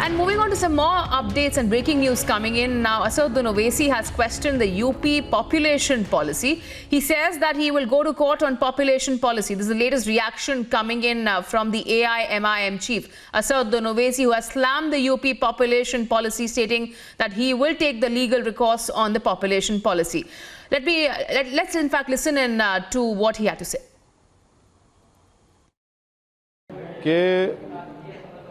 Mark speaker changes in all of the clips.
Speaker 1: And moving on to some more updates and breaking news coming in now. Asaduddin Owaisi has questioned the UP population policy. He says that he will go to court on population policy. This is the latest reaction coming in from the AIMIM chief, Asaduddin Owaisi, who has slammed the UP population policy, stating that he will take the legal recourse on the population policy. Let's in fact listen in to what he had to say.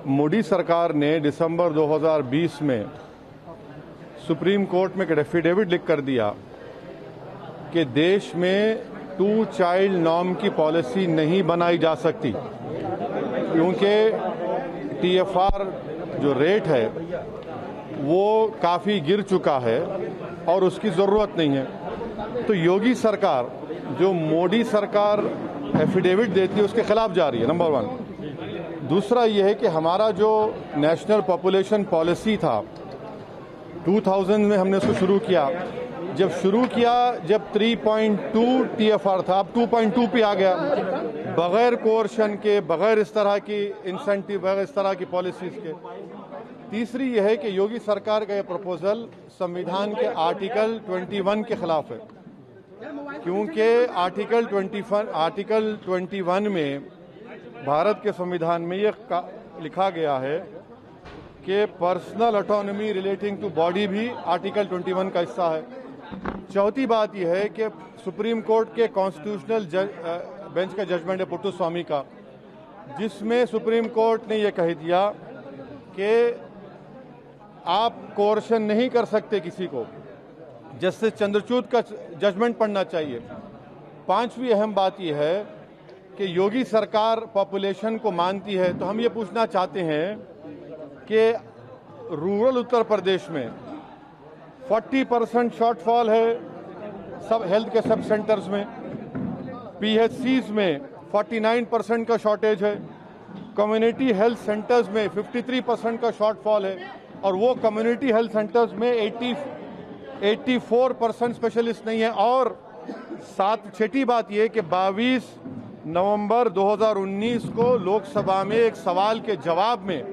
Speaker 2: Modi सरकार ने दिसंबर 2020 में supreme court में एक affidavit लिख कर दिया कि देश में 2 चाइल्ड नॉर्म की पॉलिसी नहीं बनाई जा सकती, क्योंकि टीएफआर जो रेट है वो काफ़ी गिर चुका है और उसकी ज़रूरत नहीं है। तो योगी सरकार, जो मोदी सरकार एफिडेविट देती है, उसके खिलाफ जा रही है, नंबर 1। दूसरा यह है कि हमारा जो नेशनल पॉपुलेशन पॉलिसी था 2000 में हमने उसको शुरू किया। जब 3.2 टीएफआर था, अब 2.2 पे आ गया, बगैर कोर्शन के, बगैर इस तरह की इंसेंटिव, बगैर इस तरह की पॉलिसीज के। तीसरी यह है कि योगी सरकार का यह प्रपोजल संविधान के आर्टिकल 21 के खिलाफ है, क्योंकि आर्टिकल 21 में भारत के संविधान में ये लिखा गया है कि personal autonomy relating to body भी आर्टिकल 21 का हिस्सा है। चौथी बात यह है कि सुप्रीम कोर्ट के कॉन्स्टिट्यूशनल बेंच का जजमेंट है पुट्टुस्वामी का, जिसमें सुप्रीम कोर्ट ने यह कह दिया कि आप कोर्शन नहीं कर सकते किसी को। जस्टिस चंद्रचूड़ का जजमेंट पढ़ना चाहिए। पांचवी अहम बात यह है कि योगी सरकार पॉपुलेशन को मानती है, तो हम ये पूछना चाहते हैं कि रूरल उत्तर प्रदेश में 40% शॉर्टफॉल है सब हेल्थ के सब सेंटर्स में, पीएचसीज में 49% का शॉर्टेज है, कम्युनिटी हेल्थ सेंटर्स में 53% का शॉर्टफॉल है, और वो कम्युनिटी हेल्थ सेंटर्स में 84% स्पेशलिस्ट नहीं है। और छठी बात यह कि 22 नवंबर 2019 को लोकसभा में एक सवाल के जवाब में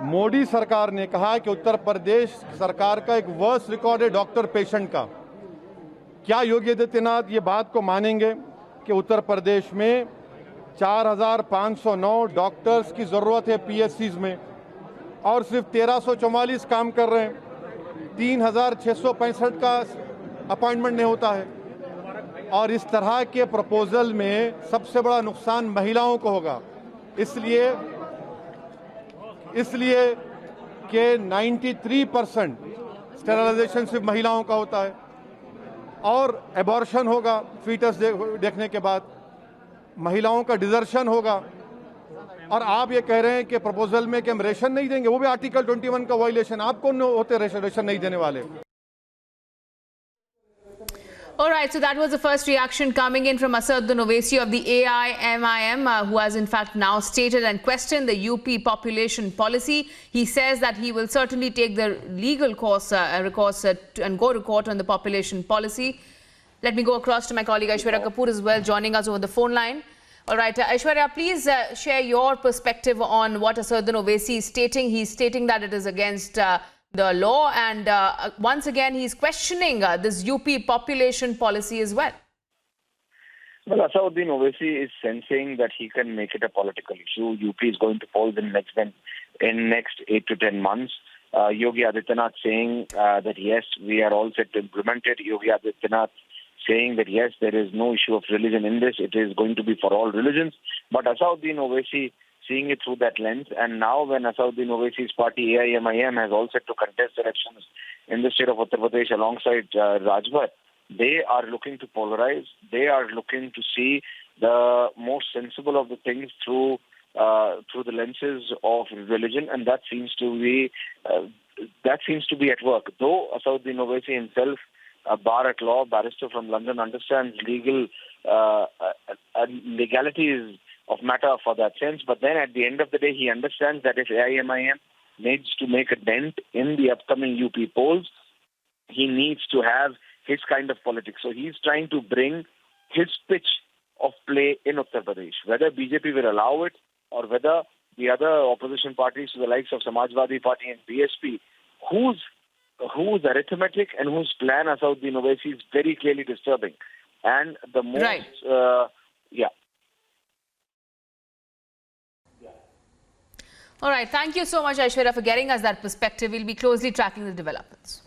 Speaker 2: मोदी सरकार ने कहा कि उत्तर प्रदेश सरकार का एक वर्स्ट रिकॉर्ड है डॉक्टर पेशेंट का। क्या योगी आदित्यनाथ ये बात को मानेंगे कि उत्तर प्रदेश में 4509 डॉक्टर्स की ज़रूरत है पीएचसीज में, और सिर्फ 1344 काम कर रहे हैं, 3665 का अपॉइंटमेंट नहीं होता है। और इस तरह के प्रपोजल में सबसे बड़ा नुकसान महिलाओं को होगा, इसलिए कि 93% स्टेरिलाइजेशन सिर्फ महिलाओं का होता है, और एबॉर्शन होगा फीटस देखने के बाद, महिलाओं का डिजर्शन होगा। और आप ये कह रहे हैं कि प्रपोजल में कि हम रेशन नहीं देंगे, वो भी आर्टिकल 21 का वायलेशन। आप कौन होते रेशन नहीं देने वाले?
Speaker 1: All right, so that was the first reaction coming in from Asaduddin Owaisi of the AIMIM, who has in fact now stated and questioned the UP population policy. He says that he will certainly take the legal recourse and go to court on the population policy. Let me go across to my colleague Aishwarya Kapoor as well, joining us over the phone line. All right, Aishwarya, please share your perspective on what Asaduddin Owaisi is stating. He's stating that it is against the law, and once again he's questioning this UP population policy as well.
Speaker 3: Well, Asaduddin Owaisi is sensing that he can make it a political issue. UP is going to polls in next 8 to 10 months. Yogi Adityanath saying that yes, we are all set to implement it. Yogi Adityanath saying that yes, there is no issue of religion in this. It is going to be for all religions. But Asaduddin Owaisi seeing it through that lens, and now when Asaduddin Owaisi's party AIMIM has all set to contest elections in the state of Uttar Pradesh alongside Rajbhat, they are looking to polarize. They are looking to see the most sensible of the things through the lenses of religion, and that seems to be at work. Though Asaduddin Owaisi himself, a bar at law barrister from London, understands legalities of matter for that sense, but then at the end of the day, he understands that if AIMIM needs to make a dent in the upcoming UP polls, he needs to have his kind of politics. So he's trying to bring his pitch of play in Uttar Pradesh. Whether BJP will allow it or whether the other opposition parties to the likes of Samajwadi Party and BSP, whose arithmetic and whose plan Asauddin Owaisi is very clearly disturbing. And the most,
Speaker 1: Right. All right. Thank you so much, Aishwarya, for getting us that perspective. We'll be closely tracking the developments.